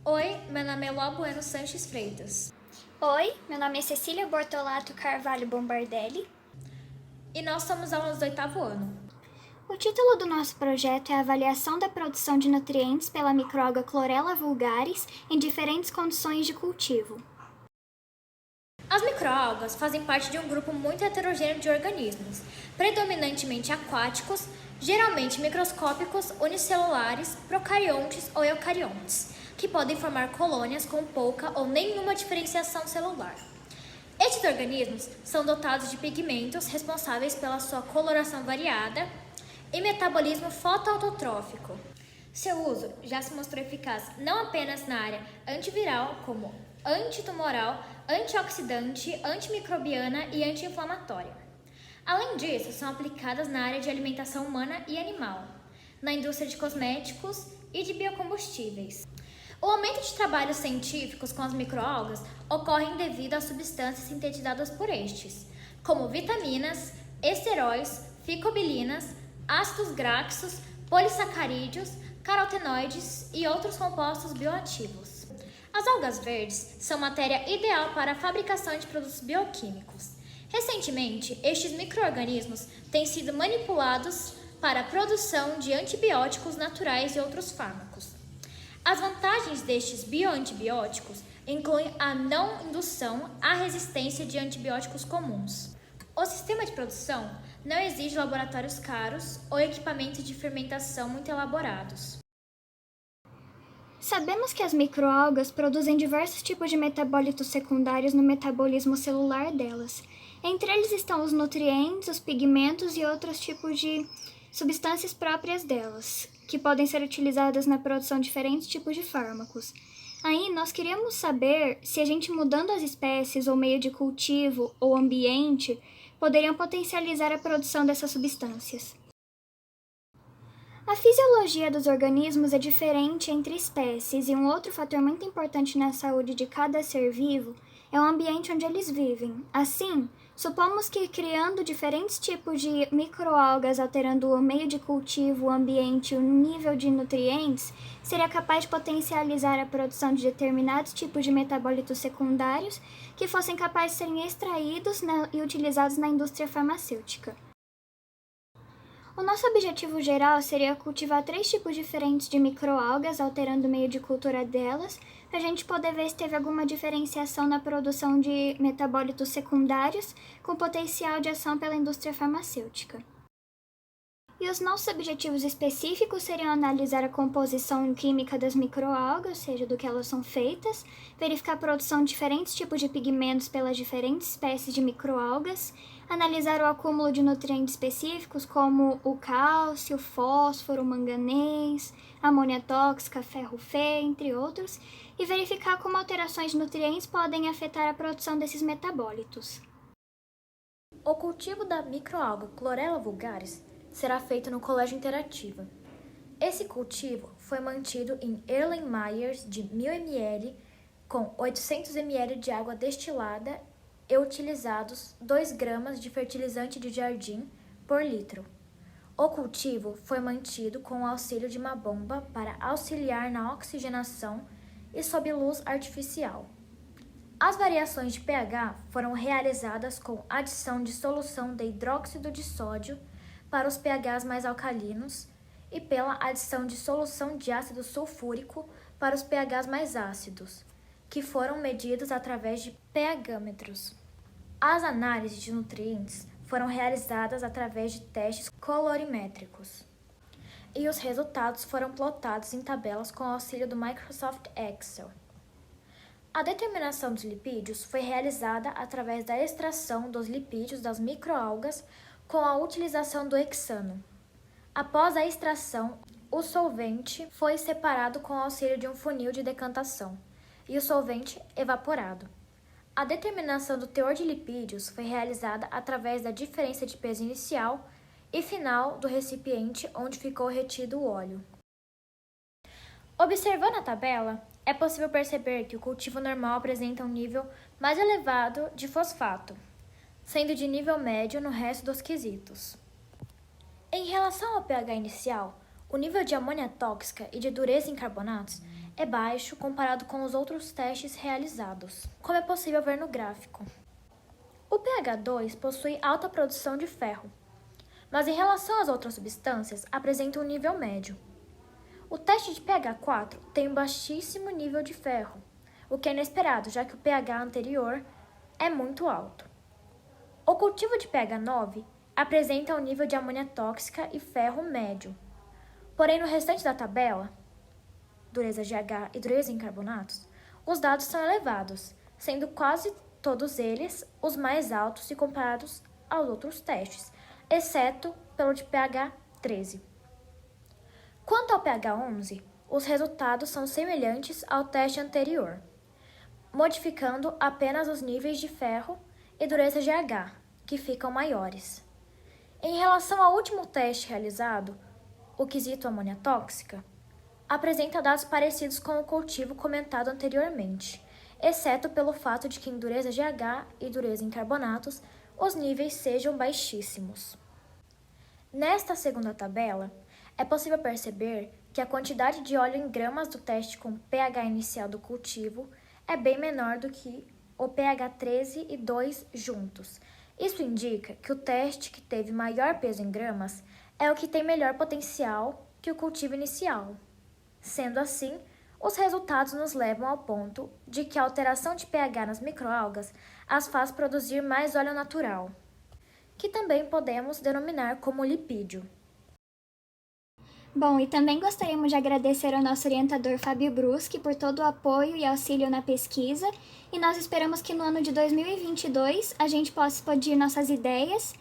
Oi, meu nome é Ló Bueno Sanches Freitas. Oi, meu nome é Cecília Bortolato Carvalho Bombardelli. E nós somos alunos do 8º ano. O título do nosso projeto é a avaliação da produção de nutrientes pela microalga Chlorella vulgaris em diferentes condições de cultivo. As microalgas fazem parte de um grupo muito heterogêneo de organismos, predominantemente aquáticos, geralmente microscópicos, unicelulares, procariontes ou eucariontes, que podem formar colônias com pouca ou nenhuma diferenciação celular. Estes organismos são dotados de pigmentos responsáveis pela sua coloração variada e metabolismo fotoautotrófico. Seu uso já se mostrou eficaz não apenas na área antiviral, como antitumoral, antioxidante, antimicrobiana e anti-inflamatória. Além disso, são aplicadas na área de alimentação humana e animal, na indústria de cosméticos e de biocombustíveis. O aumento de trabalhos científicos com as microalgas ocorre devido às substâncias sintetizadas por estes, como vitaminas, esteróis, ficobilinas, ácidos graxos, polissacarídeos, carotenoides e outros compostos bioativos. As algas verdes são matéria ideal para a fabricação de produtos bioquímicos. Recentemente, estes micro-organismos têm sido manipulados para a produção de antibióticos naturais e outros fármacos. As vantagens destes bioantibióticos incluem a não indução à resistência de antibióticos comuns. O sistema de produção não exige laboratórios caros ou equipamentos de fermentação muito elaborados. Sabemos que as microalgas produzem diversos tipos de metabólitos secundários no metabolismo celular delas. Entre eles estão os nutrientes, os pigmentos e outros tipos de substâncias próprias delas, que podem ser utilizadas na produção de diferentes tipos de fármacos. Aí, nós queríamos saber se a gente mudando as espécies ou meio de cultivo ou ambiente poderiam potencializar a produção dessas substâncias. A fisiologia dos organismos é diferente entre espécies e um outro fator muito importante na saúde de cada ser vivo é o ambiente onde eles vivem. Assim, supomos que criando diferentes tipos de microalgas, alterando o meio de cultivo, o ambiente e o nível de nutrientes, seria capaz de potencializar a produção de determinados tipos de metabólitos secundários que fossem capazes de serem extraídos e utilizados na indústria farmacêutica. O nosso objetivo geral seria cultivar 3 tipos diferentes de microalgas, alterando o meio de cultura delas, para a gente poder ver se teve alguma diferenciação na produção de metabólitos secundários com potencial de ação pela indústria farmacêutica. E os nossos objetivos específicos seriam analisar a composição química das microalgas, ou seja, do que elas são feitas, verificar a produção de diferentes tipos de pigmentos pelas diferentes espécies de microalgas, analisar o acúmulo de nutrientes específicos como o cálcio, fósforo, manganês, amônia tóxica, ferro Fe, entre outros, e verificar como alterações de nutrientes podem afetar a produção desses metabólitos. O cultivo da microalga Chlorella vulgaris será feito no Colégio Interativa. Esse cultivo foi mantido em Erlenmeyers de 1000 ml com 800 ml de água destilada e utilizados 2 gramas de fertilizante de jardim por litro. O cultivo foi mantido com o auxílio de uma bomba para auxiliar na oxigenação e sob luz artificial. As variações de pH foram realizadas com adição de solução de hidróxido de sódio para os pHs mais alcalinos e pela adição de solução de ácido sulfúrico para os pHs mais ácidos, que foram medidos através de pHmetros. As análises de nutrientes foram realizadas através de testes colorimétricos e os resultados foram plotados em tabelas com o auxílio do Microsoft Excel. A determinação dos lipídios foi realizada através da extração dos lipídios das microalgas com a utilização do hexano. Após a extração, o solvente foi separado com o auxílio de um funil de decantação e o solvente evaporado. A determinação do teor de lipídios foi realizada através da diferença de peso inicial e final do recipiente onde ficou retido o óleo. Observando a tabela, é possível perceber que o cultivo normal apresenta um nível mais elevado de fosfato, sendo de nível médio no resto dos quesitos. Em relação ao pH inicial, o nível de amônia tóxica e de dureza em carbonatos é baixo comparado com os outros testes realizados, como é possível ver no gráfico. O pH 2 possui alta produção de ferro, mas em relação às outras substâncias apresenta um nível médio. O teste de pH 4 tem um baixíssimo nível de ferro, o que é inesperado, já que o pH anterior é muito alto. O cultivo de pH 9 apresenta um nível de amônia tóxica e ferro médio. Porém, no restante da tabela, dureza GH e dureza em carbonatos, os dados são elevados, sendo quase todos eles os mais altos se comparados aos outros testes, exceto pelo de pH 13. Quanto ao pH 11, os resultados são semelhantes ao teste anterior, modificando apenas os níveis de ferro e dureza GH, que ficam maiores. Em relação ao último teste realizado, o quesito amônia tóxica, apresenta dados parecidos com o cultivo comentado anteriormente, exceto pelo fato de que em dureza GH e dureza em carbonatos, os níveis sejam baixíssimos. Nesta segunda tabela, é possível perceber que a quantidade de óleo em gramas do teste com pH inicial do cultivo é bem menor do que o pH 13 e 2 juntos. Isso indica que o teste que teve maior peso em gramas é o que tem melhor potencial que o cultivo inicial. Sendo assim, os resultados nos levam ao ponto de que a alteração de pH nas microalgas as faz produzir mais óleo natural, que também podemos denominar como lipídio. Bom, e também gostaríamos de agradecer ao nosso orientador Fábio Bruschi por todo o apoio e auxílio na pesquisa, e nós esperamos que no ano de 2022 a gente possa expandir nossas ideias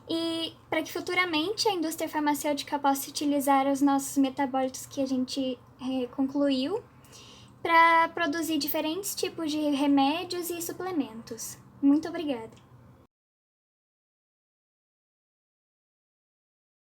e para que futuramente a indústria farmacêutica possa utilizar os nossos metabólitos que a gente concluiu para produzir diferentes tipos de remédios e suplementos. Muito obrigada!